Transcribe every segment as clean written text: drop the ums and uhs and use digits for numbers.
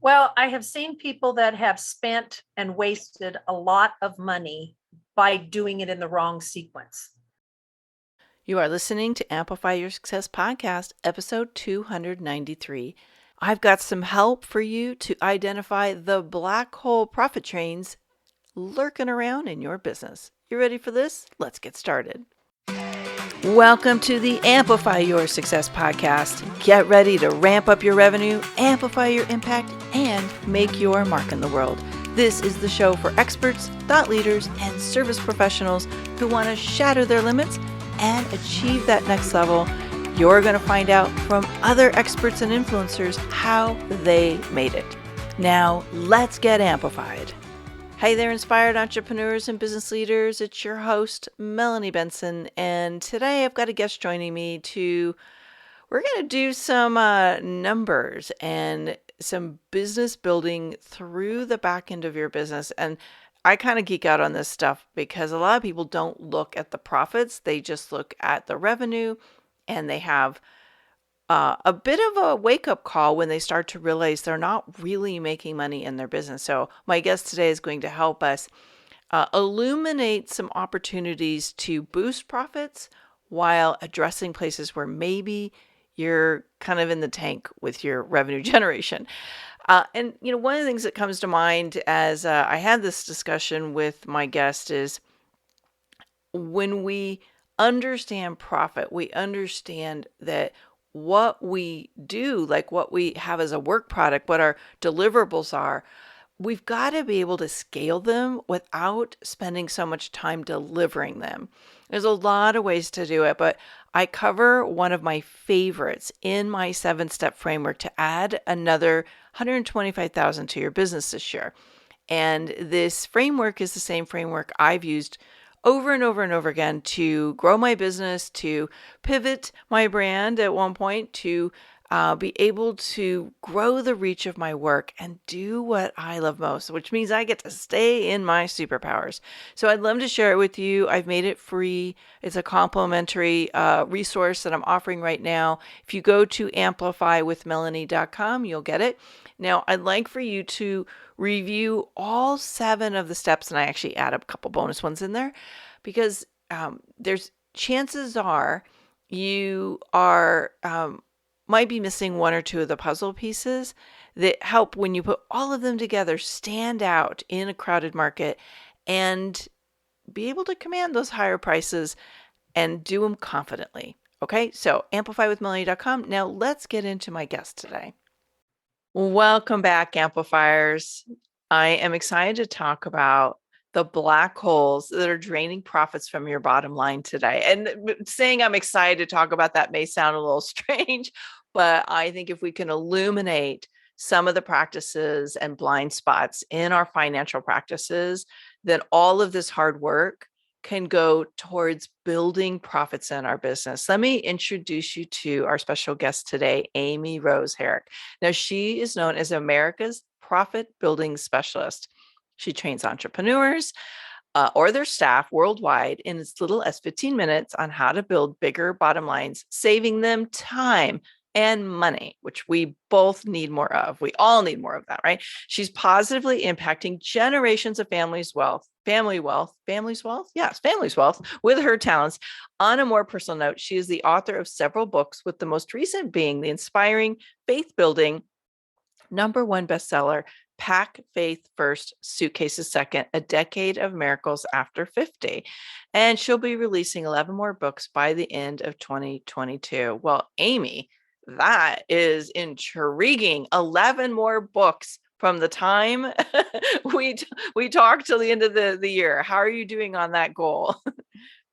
Well, I have seen people that have spent and wasted a lot of money by doing it in the wrong sequence. You are listening to Amplify Your Success Podcast, episode 293. I've got some help for you to identify the black hole profit trains lurking around in your business. You ready for this? Let's get started. Welcome to the Amplify Your Success Podcast. Get ready to ramp up your revenue, amplify your impact, and make your mark in the world. This is the show for experts, thought leaders, and service professionals who want to shatter their limits and achieve that next level. You're going to find out from other experts and influencers how they made it. Now, let's get amplified. Hey there, inspired entrepreneurs and business leaders. It's your host, Melanie Benson. And today I've got a guest joining me we're going to do some numbers and some business building through the back end of your business. And I kind of geek out on this stuff because a lot of people don't look at the profits. They just look at the revenue, and they have a bit of a wake-up call when they start to realize they're not really making money in their business. So my guest today is going to help us illuminate some opportunities to boost profits while addressing places where maybe you're kind of in the tank with your revenue generation. And one of the things that comes to mind as I had this discussion with my guest is when we understand profit, we understand that what we do, like what we have as a work product, what our deliverables are, we've got to be able to scale them without spending so much time delivering them. There's a lot of ways to do it, but I cover one of my favorites in my 7-step framework to add another $125,000 to your business this year. And this framework is the same framework I've used over and over and over again to grow my business, to pivot my brand at one point, to be able to grow the reach of my work and do what I love most, which means I get to stay in my superpowers. So I'd love to share it with you. I've made it free. It's a complimentary resource that I'm offering right now. If you go to amplifywithmelanie.com, you'll get it. Now, I'd like for you to review all 7 of the steps, and I actually add a couple bonus ones in there because there's chances are you are might be missing 1 or 2 of the puzzle pieces that help when you put all of them together stand out in a crowded market and be able to command those higher prices and do them confidently. Okay, so amplifywithmelanie.com. Now let's get into my guest today. Welcome back, amplifiers. I am excited to talk about the black holes that are draining profits from your bottom line today. And saying I'm excited to talk about that may sound a little strange, but I think if we can illuminate some of the practices and blind spots in our financial practices, then all of this hard work can go towards building profits in our business. Let me introduce you to our special guest today, Amy Rose Herrick. Now, she is known as America's Profit Building Specialist. She trains entrepreneurs or their staff worldwide in as little as 15 minutes on how to build bigger bottom lines, saving them time and money, which we both need more of. We all need more of that, right? She's positively impacting generations of families' wealth. Yes, family's wealth with her talents. On a more personal note, she is the author of several books, with the most recent being the inspiring, faith-building, #1 bestseller, Pack Faith First, Suitcases Second, A Decade of Miracles After 50. And she'll be releasing 11 more books by the end of 2022. Well, Amy, that is intriguing. 11 more books from the time we talked till the end of the year. How are you doing on that goal?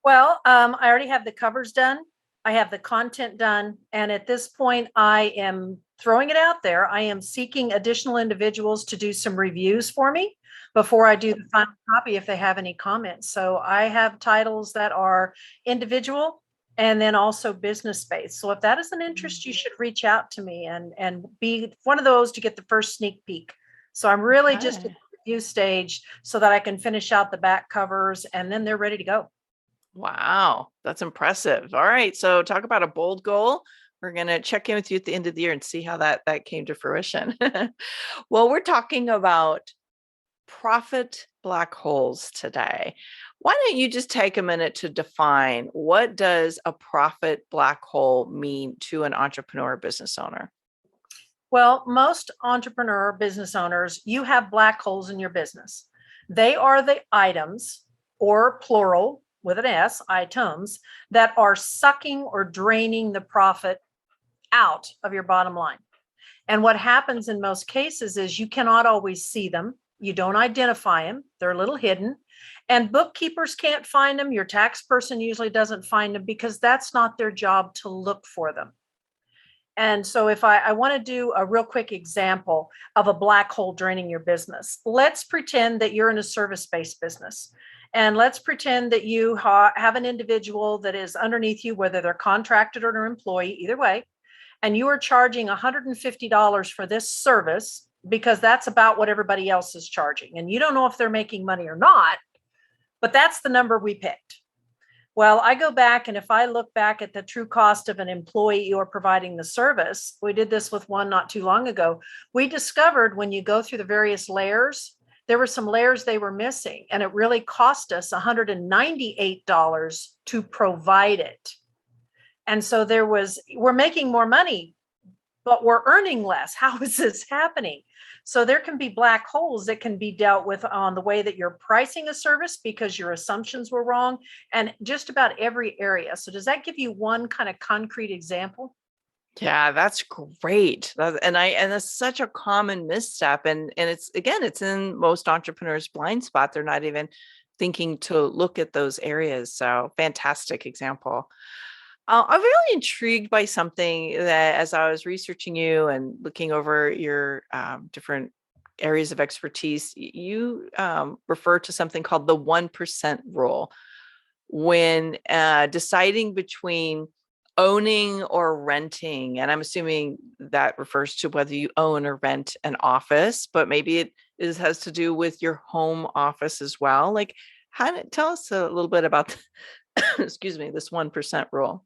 Well, I already have the covers done. I have the content done. And at this point, I am throwing it out there. I am seeking additional individuals to do some reviews for me before I do the final copy if they have any comments. So I have titles that are individual and then also business based. So if that is an interest, you should reach out to me and be one of those to get the first sneak peek. So I'm really just at the review stage so that I can finish out the back covers and then they're ready to go. Wow, that's impressive. All right. So talk about a bold goal. We're going to check in with you at the end of the year and see how that came to fruition. Well, we're talking about profit black holes today. Why don't you just take a minute to define what does a profit black hole mean to an entrepreneur business owner? Well, most entrepreneur business owners, you have black holes in your business. They are the items, or plural with an S, items, that are sucking or draining the profit out of your bottom line. And what happens in most cases is you cannot always see them. You don't identify them. They're a little hidden. And bookkeepers can't find them. Your tax person usually doesn't find them because that's not their job to look for them. And so if I want to do a real quick example of a black hole draining your business, let's pretend that you're in a service-based business. And let's pretend that you have an individual that is underneath you, whether they're contracted or an employee, either way, and you are charging $150 for this service because that's about what everybody else is charging. And you don't know if they're making money or not, but that's the number we picked. Well, I go back, and if I look back at the true cost of an employee or providing the service, we did this with one not too long ago. We discovered when you go through the various layers, there were some layers they were missing, and it really cost us $198 to provide it. And so we're making more money, but we're earning less. How is this happening? So there can be black holes that can be dealt with on the way that you're pricing a service because your assumptions were wrong, and just about every area. So does that give you one kind of concrete example? Yeah, that's great. And that's such a common misstep. And it's in most entrepreneurs' blind spot. They're not even thinking to look at those areas. So fantastic example. I'm really intrigued by something that as I was researching you and looking over your different areas of expertise, you refer to something called the 1% rule when deciding between owning or renting. And I'm assuming that refers to whether you own or rent an office, but maybe it has to do with your home office as well. Like, tell us a little bit about, excuse me, this 1% rule.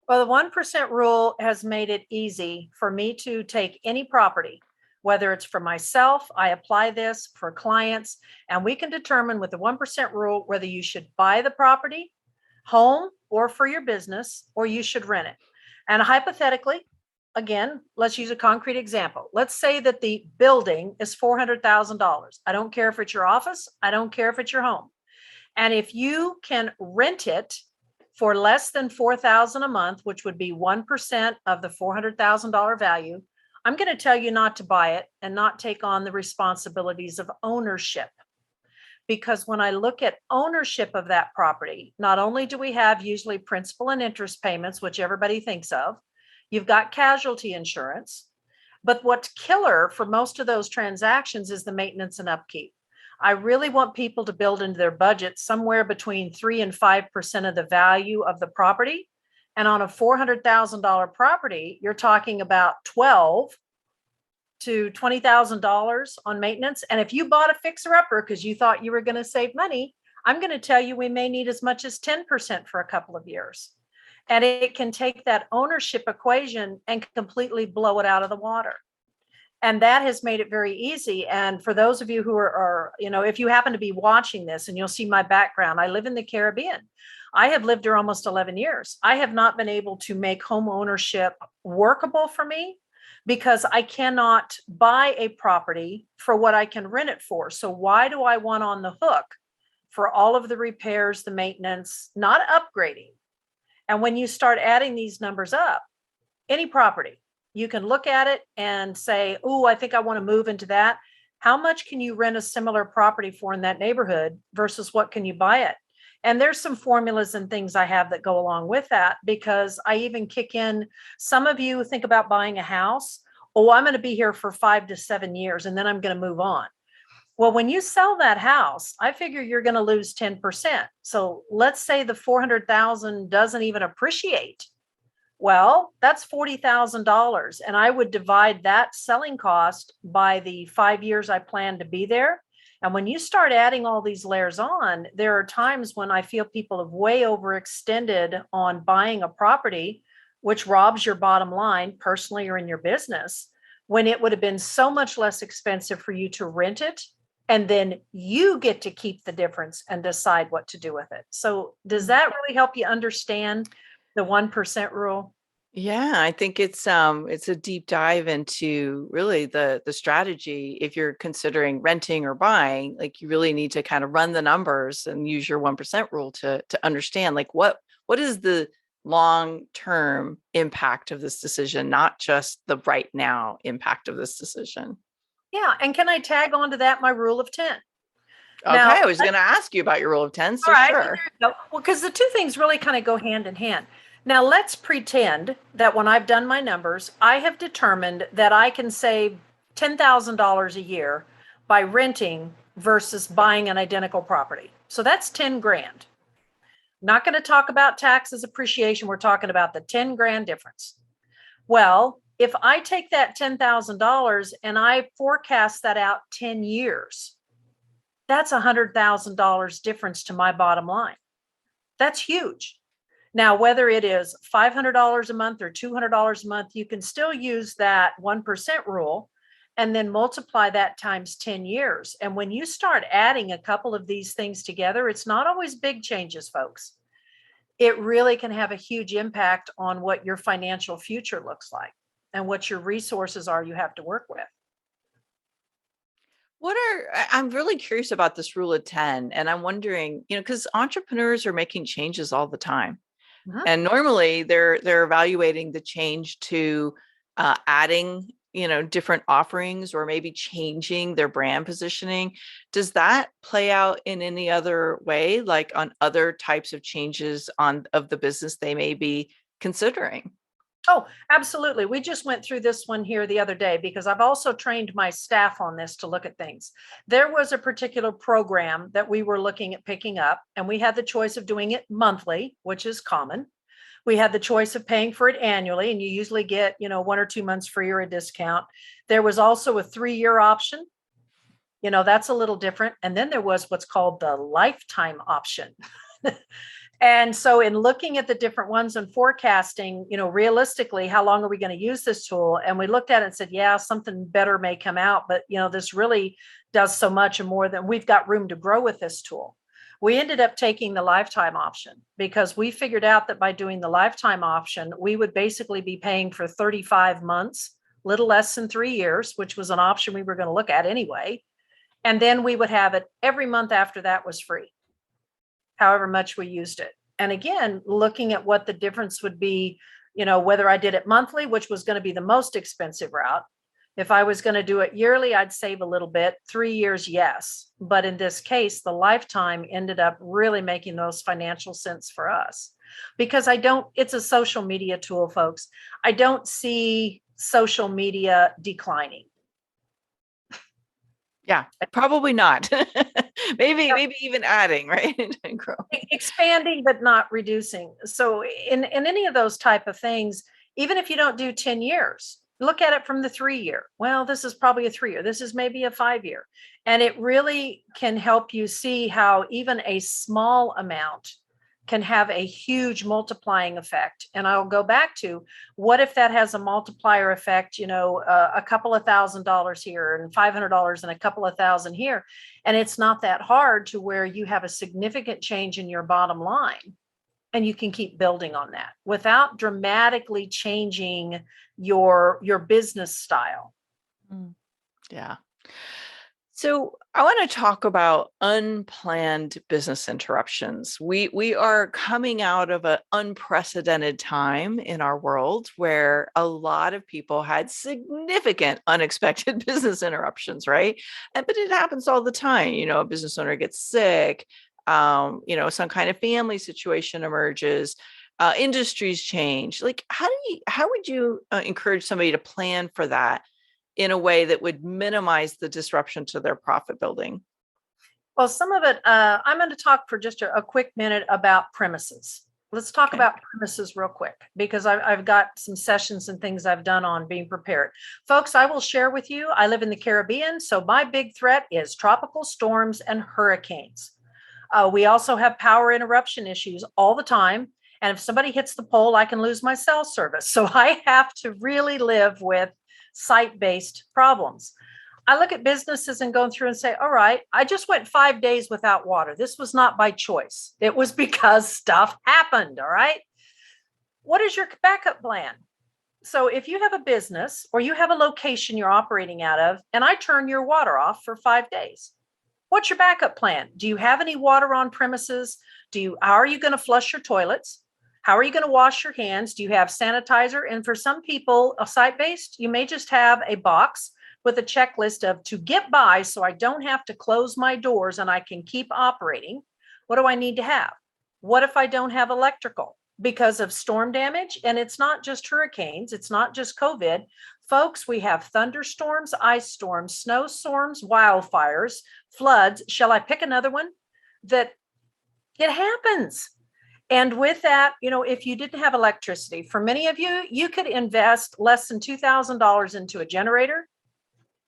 Well, the 1% rule has made it easy for me to take any property, whether it's for myself, I apply this for clients, and we can determine with the 1% rule whether you should buy the property, home, or for your business, or you should rent it. And hypothetically, again, let's use a concrete example. Let's say that the building is $400,000. I don't care if it's your office. I don't care if it's your home. And if you can rent it for less than $4,000 a month, which would be 1% of the $400,000 value, I'm going to tell you not to buy it and not take on the responsibilities of ownership. Because when I look at ownership of that property, not only do we have usually principal and interest payments, which everybody thinks of, you've got casualty insurance, but what's killer for most of those transactions is the maintenance and upkeep. I really want people to build into their budget somewhere between 3 and 5% of the value of the property. And on a $400,000 property, you're talking about $12,000 to $20,000 on maintenance. And if you bought a fixer-upper because you thought you were going to save money, I'm going to tell you we may need as much as 10% for a couple of years. And it can take that ownership equation and completely blow it out of the water. And that has made it very easy. And for those of you who are, if you happen to be watching this, and you'll see my background, I live in the Caribbean. I have lived here almost 11 years. I have not been able to make home ownership workable for me because I cannot buy a property for what I can rent it for. So why do I want on the hook for all of the repairs, the maintenance, not upgrading? And when you start adding these numbers up, any property, you can look at it and say, oh, I think I want to move into that. How much can you rent a similar property for in that neighborhood versus what can you buy it? And there's some formulas and things I have that go along with that, because I even kick in, some of you think about buying a house. Oh, I'm going to be here for 5 to 7 years and then I'm going to move on. Well, when you sell that house, I figure you're going to lose 10%. So let's say the 400,000 doesn't even appreciate. Well, that's $40,000. And I would divide that selling cost by the 5 years I plan to be there. And when you start adding all these layers on, there are times when I feel people have way overextended on buying a property which robs your bottom line personally or in your business, when it would have been so much less expensive for you to rent it. And then you get to keep the difference and decide what to do with it. So does that really help you understand the 1% rule? Yeah, I think it's a deep dive into really the strategy. If you're considering renting or buying, like you really need to kind of run the numbers and use your 1% rule to understand like what is the long-term impact of this decision, not just the right now impact of this decision. Yeah. And can I tag on to that my rule of 10? Okay, Now, I was going to ask you about your rule of 10, so all right. sure. Well, because the two things really kind of go hand in hand. Now, let's pretend that when I've done my numbers, I have determined that I can save $10,000 a year by renting versus buying an identical property. So that's 10 grand. Not going to talk about taxes, appreciation. We're talking about the 10 grand difference. Well, if I take that $10,000 and I forecast that out 10 years, that's $100,000 difference to my bottom line. That's huge. Now, whether it is $500 a month or $200 a month, you can still use that 1% rule and then multiply that times 10 years. And when you start adding a couple of these things together, it's not always big changes, folks. It really can have a huge impact on what your financial future looks like and what your resources are you have to work with. I'm really curious about this rule of 10, and I'm wondering, because entrepreneurs are making changes all the time. Mhm. And normally they're evaluating the change to adding, different offerings or maybe changing their brand positioning. Does that play out in any other way, like on other types of changes of the business they may be considering? Oh, absolutely. We just went through this one here the other day because I've also trained my staff on this to look at things. There was a particular program that we were looking at picking up, and we had the choice of doing it monthly, which is common. We had the choice of paying for it annually, and you usually get, 1 or 2 months free or a discount. There was also a 3-year option. That's a little different. And then there was what's called the lifetime option. And so in looking at the different ones and forecasting, realistically, how long are we going to use this tool? And we looked at it and said, yeah, something better may come out, but this really does so much and more than we've got room to grow with this tool. We ended up taking the lifetime option because we figured out that by doing the lifetime option, we would basically be paying for 35 months, little less than 3 years, which was an option we were going to look at anyway. And then we would have it every month after that was free, however much we used it. And again, looking at what the difference would be, whether I did it monthly, which was going to be the most expensive route. If I was going to do it yearly, I'd save a little bit. 3 years, yes. But in this case, the lifetime ended up really making those financial sense for us because it's a social media tool, folks. I don't see social media declining. Yeah, probably not. maybe even adding, right? Expanding, but not reducing. So in any of those type of things, even if you don't do 10 years, look at it from the 3-year. Well, this is probably a 3-year. This is maybe a 5-year. And it really can help you see how even a small amount can have a huge multiplying effect. And I'll go back to what if that has a multiplier effect, a couple of $1,000s here and $500 and a couple of thousand here. And it's not that hard to where you have a significant change in your bottom line. And you can keep building on that without dramatically changing your business style. Yeah. So I want to talk about unplanned business interruptions. We are coming out of an unprecedented time in our world where a lot of people had significant unexpected business interruptions, right? But it happens all the time. A business owner gets sick, some kind of family situation emerges, industries change. Like, how would you encourage somebody to plan for that in a way that would minimize the disruption to their profit building? Well, some of it, I'm going to talk for just a quick minute about premises. Let's talk about premises real quick, because I've got some sessions and things I've done on being prepared. Folks, I will share with you, I live in the Caribbean, so my big threat is tropical storms and hurricanes. We also have power interruption issues all the time. And if somebody hits the pole, I can lose my cell service. So I have to really live with site-based problems. I look at businesses and go through and say, all right, I just went 5 days without water. This was not by choice. It was because stuff happened. All right. What is your backup plan? So if you have a business or you have a location you're operating out of, and I turn your water off for 5 days, what's your backup plan? Do you have any water on premises? How are you going to flush your toilets? How are you going to wash your hands? Do you have sanitizer? And for some people, site-based, you may just have a box with a checklist of to get by so I don't have to close my doors and I can keep operating. What do I need to have? What if I don't have electrical because of storm damage? And it's not just hurricanes. It's not just COVID. Folks, we have thunderstorms, ice storms, snowstorms, wildfires, floods. Shall I pick another one? That it happens. And with that, if you didn't have electricity, for many of you, you could invest less than $2,000 into a generator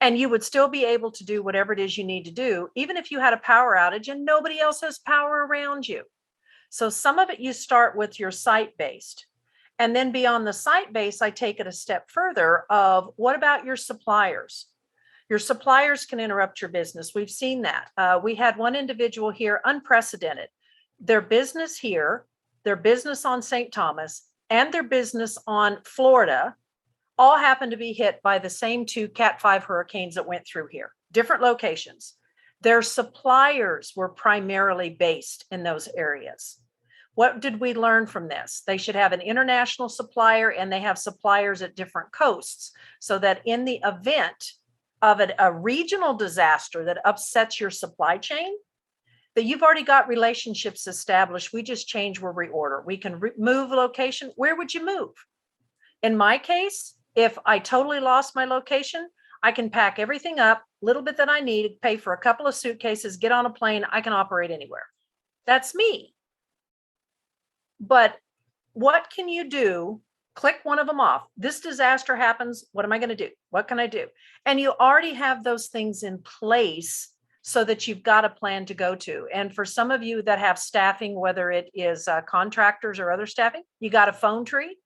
and you would still be able to do whatever it is you need to do, even if you had a power outage and nobody else has power around you. So some of it you start with your site-based. And then beyond the site-based, I take it a step further of what about your suppliers? Your suppliers can interrupt your business. We've seen that. We had one individual here, unprecedented. Their business here, their business on St. Thomas, and their business on Florida all happened to be hit by the same 2 Cat 5 hurricanes that went through here, different locations. Their suppliers were primarily based in those areas. What did we learn from this? They should have an international supplier and they have suppliers at different coasts so that in the event of a regional disaster that upsets your supply chain, that you've already got relationships established. We just change where we order. We can move location. Where would you move? In my case, if I totally lost my location, I can pack everything up, little bit that I need, pay for a couple of suitcases, get on a plane. I can operate anywhere. That's me. But what can you do? Click one of them off. This disaster happens. What am I going to do? What can I do? And you already have those things in place so that you've got a plan to go to. And for some of you that have staffing, whether it is contractors or other staffing, you got a phone tree.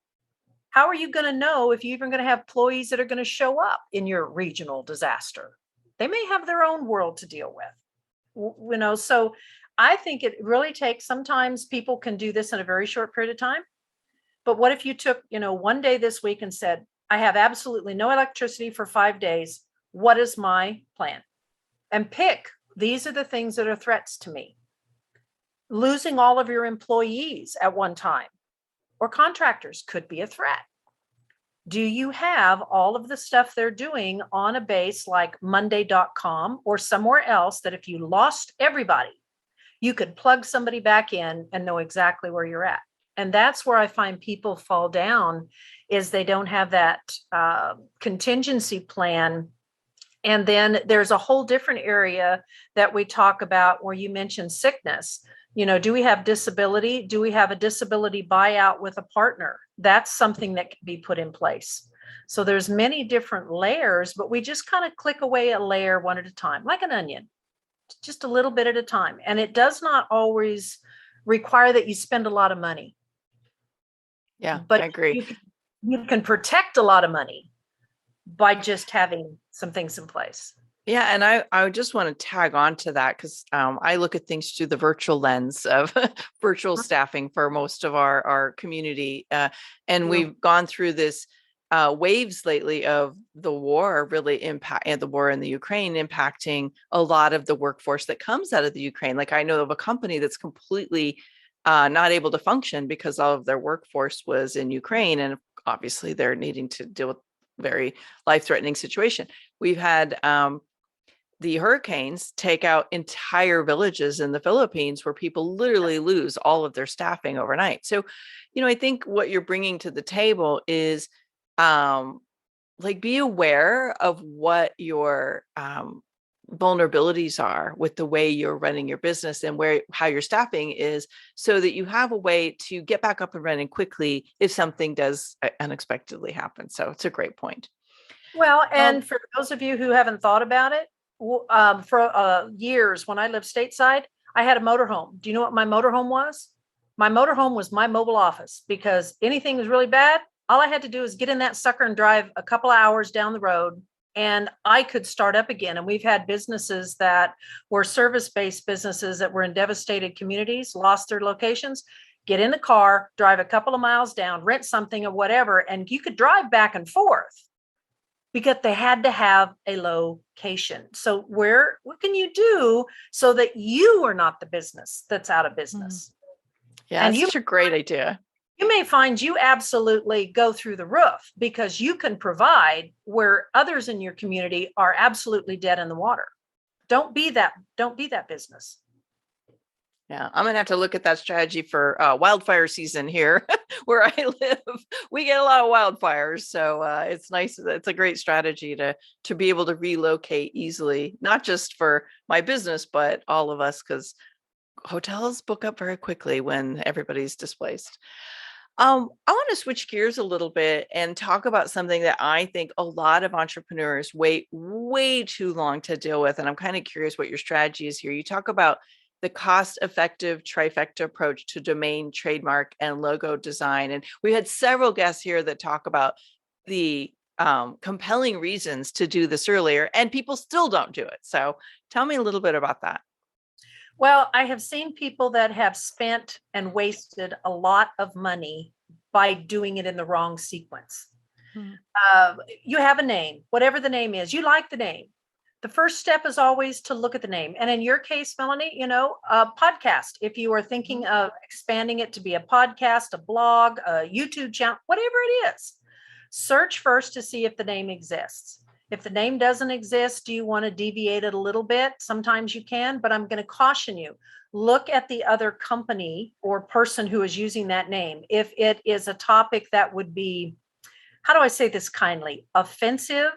How are you going to know if you're even going to have employees that are going to show up in your regional disaster? They may have their own world to deal with. So I think it really takes, sometimes people can do this in a very short period of time. But what if you took, one day this week and said, I have absolutely no electricity for 5 days. What is my plan? And pick, these are the things that are threats to me. Losing all of your employees at one time or contractors could be a threat. Do you have all of the stuff they're doing on a base like Monday.com or somewhere else that if you lost everybody, you could plug somebody back in and know exactly where you're at? And that's where I find people fall down, is they don't have that contingency plan. And then there's a whole different area that we talk about where you mentioned sickness. Do we have disability? Do we have a disability buyout with a partner? That's something that can be put in place. So there's many different layers, but we just kind of click away a layer one at a time, like an onion, just a little bit at a time. And it does not always require that you spend a lot of money. Yeah, but I agree. You can protect a lot of money by just having some things in place. Yeah. And I just want to tag on to that because I look at things through the virtual lens of virtual staffing for most of our community. And we've gone through this waves lately of the war and the war in the Ukraine impacting a lot of the workforce that comes out of the Ukraine. Like I know of a company that's completely not able to function because all of their workforce was in Ukraine. And obviously they're needing to deal with very life-threatening situation. We've had the hurricanes take out entire villages in the Philippines where people literally lose all of their staffing overnight. So, I think what you're bringing to the table is be aware of what your vulnerabilities are with the way you're running your business and how your staffing is, so that you have a way to get back up and running quickly if something does unexpectedly happen. So it's a great point. Well, and for those of you who haven't thought about it, for years when I lived stateside, I had a motorhome. Do you know what my motorhome was? My motorhome was my mobile office because anything was really bad. All I had to do is get in that sucker and drive a couple of hours down the road, and I could start up again. And we've had businesses that were service-based businesses that were in devastated communities, lost their locations, get in the car, drive a couple of miles down, rent something or whatever, and you could drive back and forth because they had to have a location. So what can you do so that you are not the business that's out of business? Yeah, that's such a great idea. You may find you absolutely go through the roof because you can provide where others in your community are absolutely dead in the water. Don't be that business. Yeah, I'm gonna have to look at that strategy for wildfire season here where I live. We get a lot of wildfires, so it's nice. It's a great strategy to be able to relocate easily, not just for my business, but all of us, because hotels book up very quickly when everybody's displaced. I want to switch gears a little bit and talk about something that I think a lot of entrepreneurs wait way too long to deal with, and I'm kind of curious what your strategy is here. You talk about the cost-effective trifecta approach to domain, trademark, and logo design. And we had several guests here that talk about the compelling reasons to do this earlier, and people still don't do it. So tell me a little bit about that. Well, I have seen people that have spent and wasted a lot of money by doing it in the wrong sequence. You have a name, whatever the name is, you like the name. The first step is always to look at the name. And in your case, Melanie, a podcast, if you are thinking of expanding it to be a podcast, a blog, a YouTube channel, whatever it is, search first to see if the name exists. If the name doesn't exist, do you want to deviate it a little bit? Sometimes you can, but I'm going to caution you. Look at the other company or person who is using that name. If it is a topic that would be, how do I say this kindly, offensive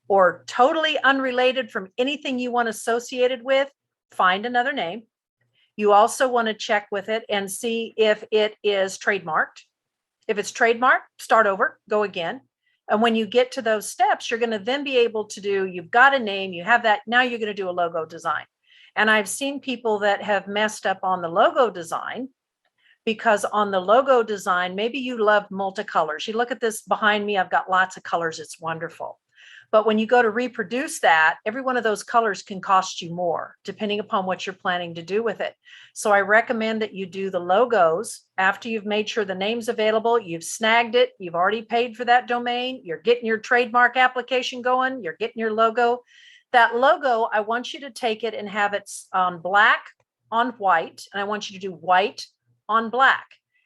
or totally unrelated from anything you want associated with, find another name. You also want to check with it and see if it is trademarked. If it's trademarked, start over, go again. And when you get to those steps, you're going to then be able to you've got a name, you have that, now you're going to do a logo design. And I've seen people that have messed up on the logo design because on the logo design, maybe you love multicolors. You look at this behind me, I've got lots of colors. It's wonderful. But when you go to reproduce that, every one of those colors can cost you more, depending upon what you're planning to do with it. So I recommend that you do the logos after you've made sure the name's available, you've snagged it, you've already paid for that domain, you're getting your trademark application going, you're getting your logo. That logo, I want you to take it and have it on black on white, and I want you to do white on black.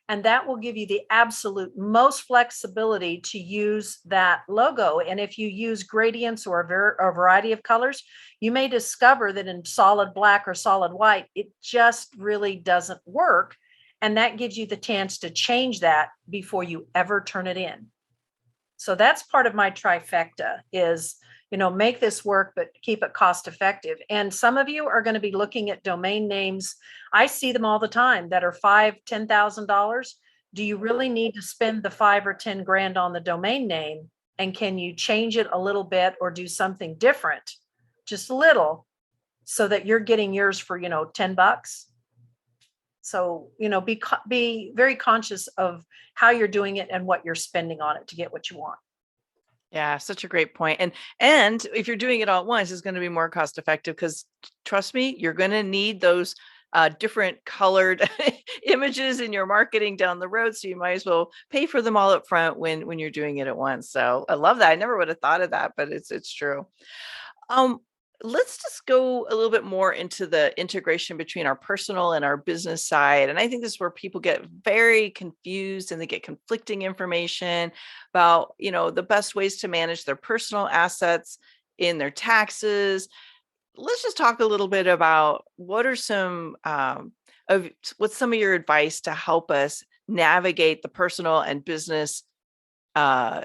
And that will give you the absolute most flexibility to use that logo. And if you use gradients or a variety of colors, you may discover that in solid black or solid white, it just really doesn't work. And that gives you the chance to change that before you ever turn it in. So that's part of my trifecta is, make this work, but keep it cost effective. And some of you are going to be looking at domain names. I see them all the time that are $5,000, $10,000. Do you really need to spend the 5 or 10 grand on the domain name? And can you change it a little bit or do something different, just a little, so that you're getting yours for, $10? So, be very conscious of how you're doing it and what you're spending on it to get what you want. Yeah, such a great point. And if you're doing it all at once, it's going to be more cost effective because trust me, you're going to need those different colored images in your marketing down the road. So you might as well pay for them all up front when you're doing it at once. So I love that. I never would have thought of that, but it's true. Let's just go a little bit more into the integration between our personal and our business side. And I think this is where people get very confused and they get conflicting information about, the best ways to manage their personal assets in their taxes. Let's just talk a little bit about what's some of your advice to help us navigate the personal and business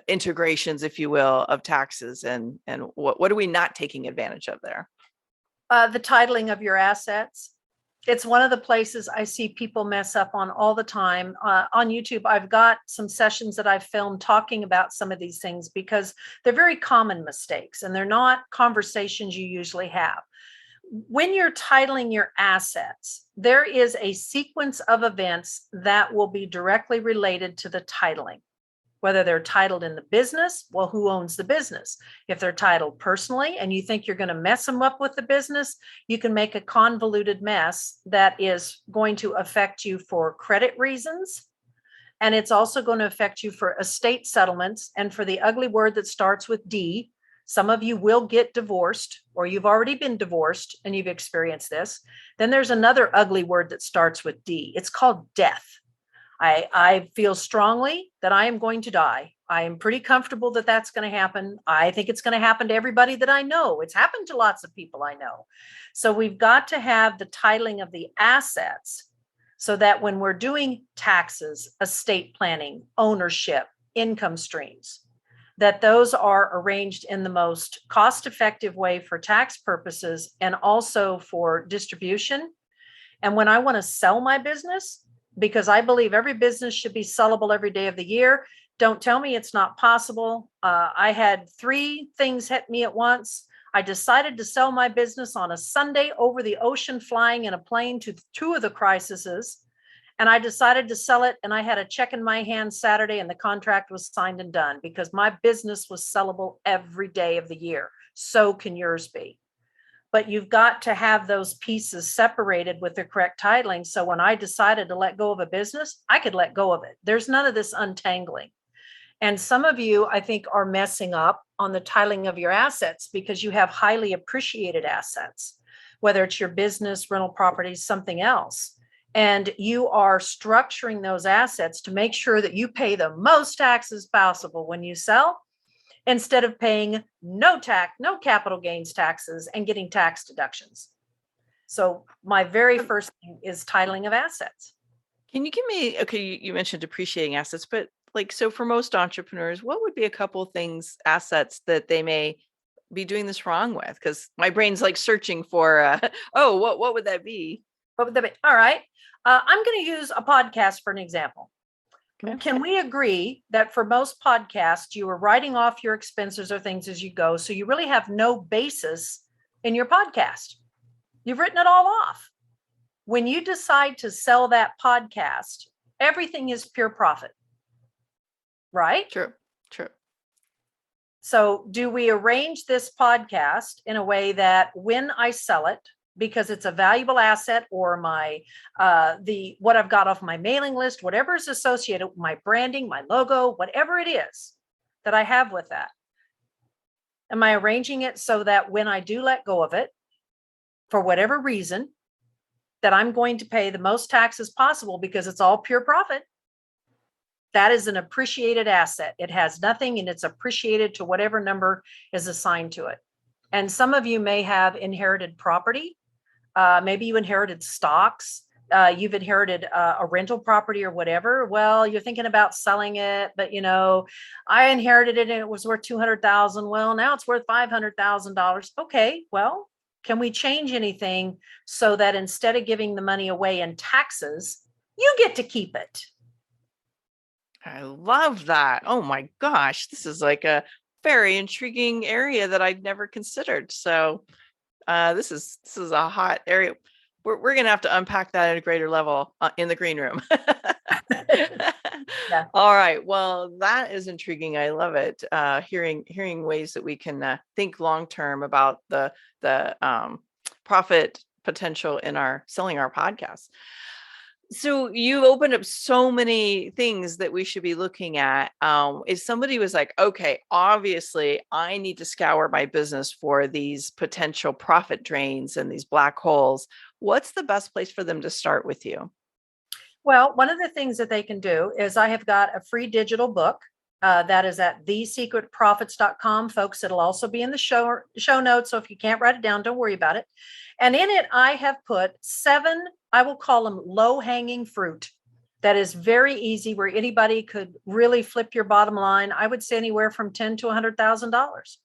integrations, if you will, of taxes, and what are we not taking advantage of there? The titling of your assets. It's one of the places I see people mess up on all the time. On YouTube, I've got some sessions that I've filmed talking about some of these things because they're very common mistakes and they're not conversations you usually have. when you're titling your assets, there is a sequence of events that will be directly related to the titling. Whether they're titled in the business, well, who owns the business? If they're titled personally and you think you're going to mess them up with the business, you can make a convoluted mess that is going to affect you for credit reasons. And it's also going to affect you for estate settlements and for the ugly word that starts with D. Some of you will get divorced, or you've already been divorced and you've experienced this. Then there's another ugly word that starts with D. It's called death. I feel strongly that I am going to die. I am pretty comfortable that that's going to happen. I think it's going to happen to everybody that I know. It's happened to lots of people I know. So we've got to have the titling of the assets so that when we're doing taxes, estate planning, ownership, income streams, that those are arranged in the most cost-effective way for tax purposes and also for distribution. And when I want to sell my business, because I believe every business should be sellable every day of the year. Don't tell me it's not possible. I had 3 things hit me at once. I decided to sell my business on a Sunday over the ocean, flying in a plane to 2 of the crises. And I decided to sell it. And I had a check in my hand Saturday and the contract was signed and done because my business was sellable every day of the year. So can yours be. But you've got to have those pieces separated with the correct titling. So when I decided to let go of a business, I could let go of it. There's none of this untangling. And some of you, I think, are messing up on the titling of your assets because you have highly appreciated assets, whether it's your business, rental properties, something else. And you are structuring those assets to make sure that you pay the most taxes possible when you sell, instead of paying no capital gains taxes and getting tax deductions. So my very first thing is titling of assets. Can you give me, okay, you mentioned depreciating assets, but so for most entrepreneurs, what would be a couple of things, assets that they may be doing this wrong with? Because my brain's searching for, what would that be? What would that be? All right. I'm going to use a podcast for an example. Okay. Can we agree that for most podcasts, you are writing off your expenses or things as you go? So you really have no basis in your podcast. You've written it all off. When you decide to sell that podcast, everything is pure profit, right? True. So do we arrange this podcast in a way that when I sell it, because it's a valuable asset, or my what I've got off my mailing list, whatever is associated with my branding, my logo, whatever it is that I have with that, am I arranging it so that when I do let go of it, for whatever reason, that I'm going to pay the most taxes possible because it's all pure profit? That is an appreciated asset. It has nothing and it's appreciated to whatever number is assigned to it. And some of you may have inherited property. Maybe you inherited stocks. You've inherited a rental property or whatever. Well, you're thinking about selling it, but I inherited it and it was worth $200,000. Well, now it's worth $500,000. Okay, well, can we change anything so that instead of giving the money away in taxes, you get to keep it? I love that. Oh my gosh, this is a very intriguing area that I'd never considered. So this is a hot area. We're gonna have to unpack that at a greater level in the green room. Yeah. All right. Well, that is intriguing. I love it. Hearing ways that we can think long term about the profit potential in selling our podcasts. So you opened up so many things that we should be looking at. If somebody was like, okay, obviously I need to scour my business for these potential profit drains and these black holes, what's the best place for them to start with you? Well, one of the things that they can do is I have got a free digital book that is at thesecretprofits.com. Folks, it'll also be in the show notes. So if you can't write it down, don't worry about it. And in it, I have put 7, I will call them low-hanging fruit. That is very easy, where anybody could really flip your bottom line. I would say anywhere from $10,000 to $100,000.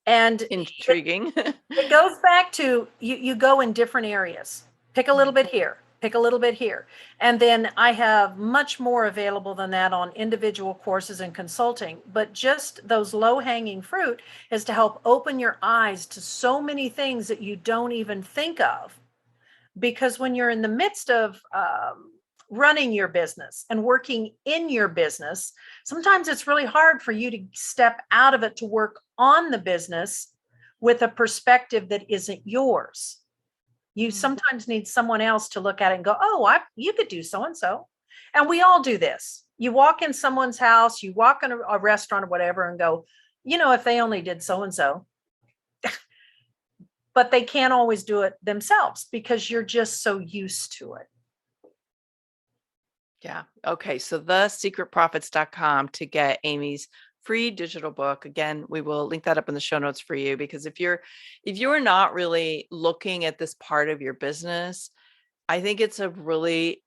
And intriguing. It goes back to you go in different areas. Pick a little bit here, pick a little bit here. And then I have much more available than that on individual courses and consulting. But just those low hanging fruit is to help open your eyes to so many things that you don't even think of. Because when you're in the midst of running your business and working in your business, sometimes it's really hard for you to step out of it to work on the business with a perspective that isn't yours. You sometimes need someone else to look at it and go, oh, you could do so and so. And we all do this. You walk in someone's house, you walk in a restaurant or whatever and go, if they only did so and so. But they can't always do it themselves because you're just so used to it. Yeah. Okay. So thesecretprofits.com to get Amy's free digital book. Again, we will link that up in the show notes for you, because if you're not really looking at this part of your business, I think it's a really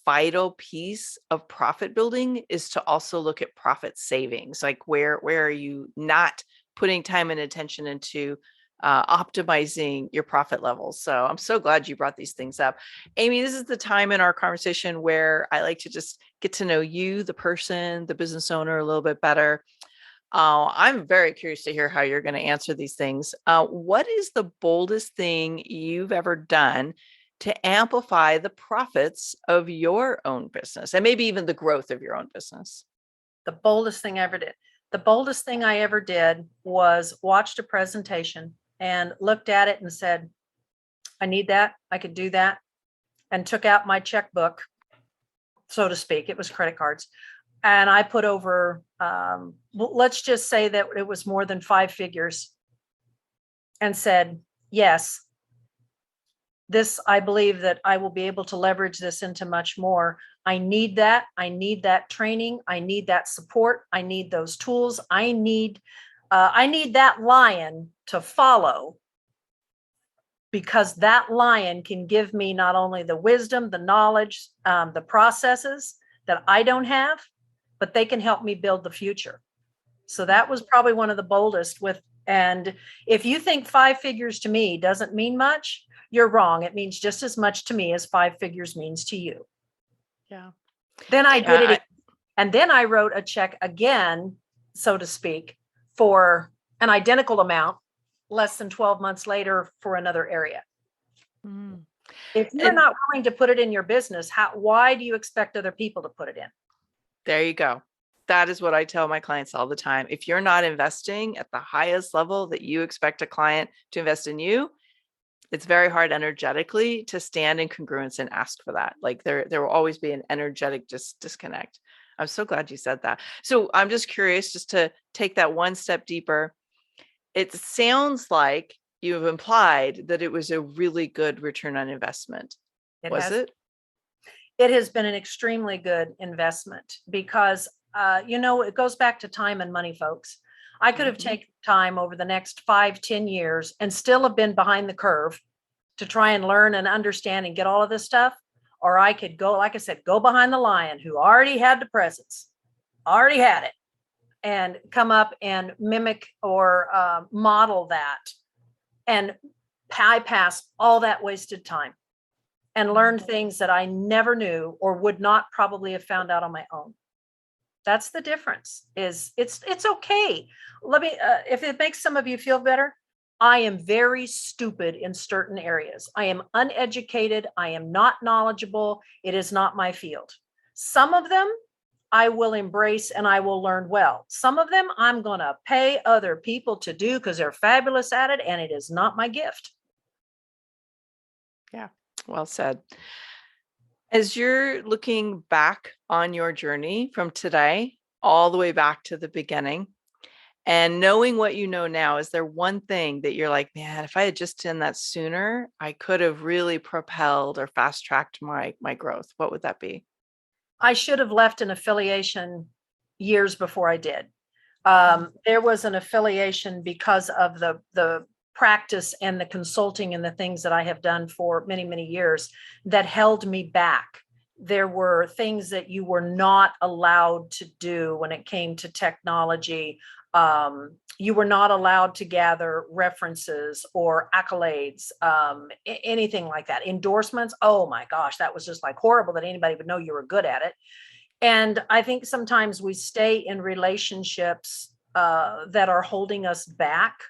vital piece of profit building is to also look at profit savings. Like where are you not putting time and attention into optimizing your profit levels. So I'm so glad you brought these things up. Amy, this is the time in our conversation where I like to just get to know you, the person, the business owner, a little bit better. I'm very curious to hear how you're going to answer these things. What is the boldest thing you've ever done to amplify the profits of your own business and maybe even the growth of your own business? The boldest thing I ever did. The boldest thing I ever did was watched a presentation and looked at it and said, I need that. I could do that. And took out my checkbook, so to speak. It was credit cards. And I put over, let's just say that it was more than 5 figures, and said, yes, I believe that I will be able to leverage this into much more. I need that. I need that training. I need that support. I need those tools. I need that lion to follow, because that lion can give me not only the wisdom, the knowledge, the processes that I don't have, but they can help me build the future. So that was probably one of the boldest and if you think 5 figures to me doesn't mean much, you're wrong. It means just as much to me as 5 figures means to you. Yeah. Then I did it. And then I wrote a check again, so to speak, for an identical amount less than 12 months later for another area. If you're not willing to put it in your business, why do you expect other people to put it in? There you go. That is what I tell my clients all the time. If you're not investing at the highest level that you expect a client to invest in you, it's very hard energetically to stand in congruence and ask for that. Like there will always be an energetic disconnect. I'm so glad you said that. So I'm just curious, just to take that one step deeper. It sounds like you've implied that it was a really good return on investment. Was it? It has been an extremely good investment because, it goes back to time and money, folks. I could have taken time over the next 5-10 years and still have been behind the curve to try and learn and understand and get all of this stuff. Or I could go, like I said, go behind the lion who already had the presence, already had it, and come up and mimic or model that and bypass all that wasted time and learn things that I never knew or would not probably have found out on my own. That's the difference. It's okay. Let me, if it makes some of you feel better, I am very stupid in certain areas. I am uneducated. I am not knowledgeable. It is not my field. Some of them I will embrace and I will learn well. Some of them I'm going to pay other people to do because they're fabulous at it, and it is not my gift. Yeah, well said. As you're looking back on your journey from today all the way back to the beginning, and knowing what you know now, is there one thing that you're like, man, if I had just done that sooner, I could have really propelled or fast-tracked my growth? What would that be? I should have left an affiliation years before I did. There was an affiliation because of the practice and the consulting and the things that I have done for many, many years that held me back. There were things that you were not allowed to do when it came to technology, You were not allowed to gather references or accolades, anything like that. Endorsements. Oh my gosh, that was just like horrible that anybody would know you were good at it. And I think sometimes we stay in relationships that are holding us back,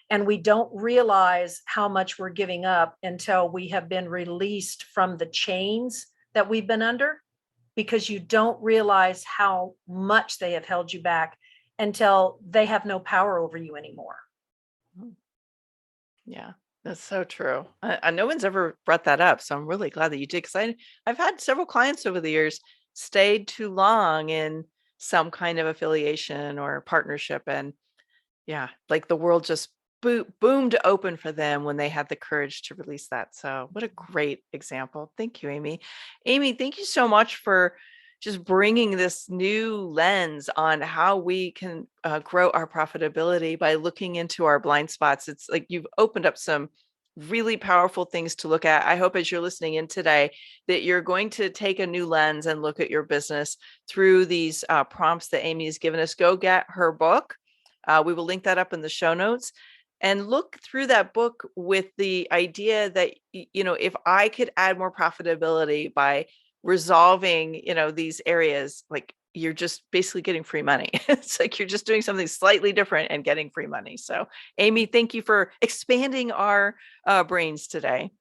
and we don't realize how much we're giving up until we have been released from the chains that we've been under, because you don't realize how much they have held you back until they have no power over you anymore. Yeah, that's so true. No one's ever brought that up, so I'm really glad that you did, because I've had several clients over the years stayed too long in some kind of affiliation or partnership, and yeah, like the world just boomed open for them when they had the courage to release that. So what a great example. Thank you, Amy. Amy, thank you so much for just bringing this new lens on how we can grow our profitability by looking into our blind spots. It's like you've opened up some really powerful things to look at. I hope as you're listening in today that you're going to take a new lens and look at your business through these prompts that Amy has given us. Go get her book. We will link that up in the show notes, and look through that book with the idea that, if I could add more profitability by resolving, these areas, like you're just basically getting free money. It's like you're just doing something slightly different and getting free money. So Amy, thank you for expanding our brains today.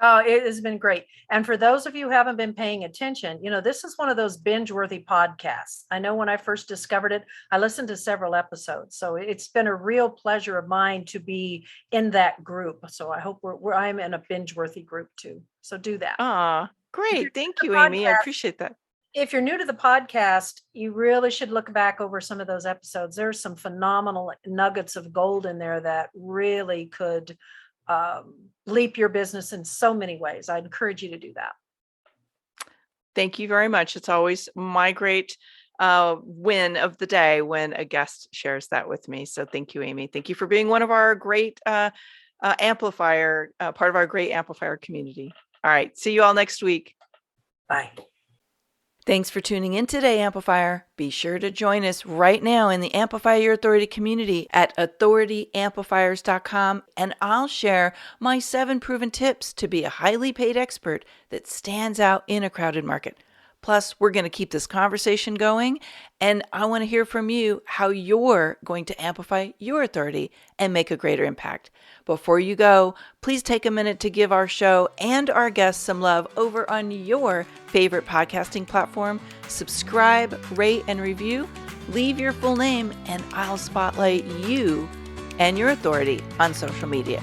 It has been great. And for those of you who haven't been paying attention, this is one of those binge-worthy podcasts. I know when I first discovered it, I listened to several episodes. So it's been a real pleasure of mine to be in that group. So I hope I'm in a binge-worthy group too. So do that. Great. Thank you, Amy. I appreciate that. If you're new to the podcast, you really should look back over some of those episodes. There's some phenomenal nuggets of gold in there that really could leap your business in so many ways. I'd encourage you to do that. Thank you very much. It's always my great win of the day when a guest shares that with me. So thank you, Amy. Thank you for being one of our great amplifier, part of our great amplifier community. All right. See you all next week. Bye. Thanks for tuning in today, Amplifier. Be sure to join us right now in the Amplify Your Authority community at authorityamplifiers.com, and I'll share my 7 proven tips to be a highly paid expert that stands out in a crowded market. Plus, we're going to keep this conversation going, and I want to hear from you how you're going to amplify your authority and make a greater impact. Before you go, please take a minute to give our show and our guests some love over on your favorite podcasting platform. Subscribe, rate, and review. Leave your full name, and I'll spotlight you and your authority on social media.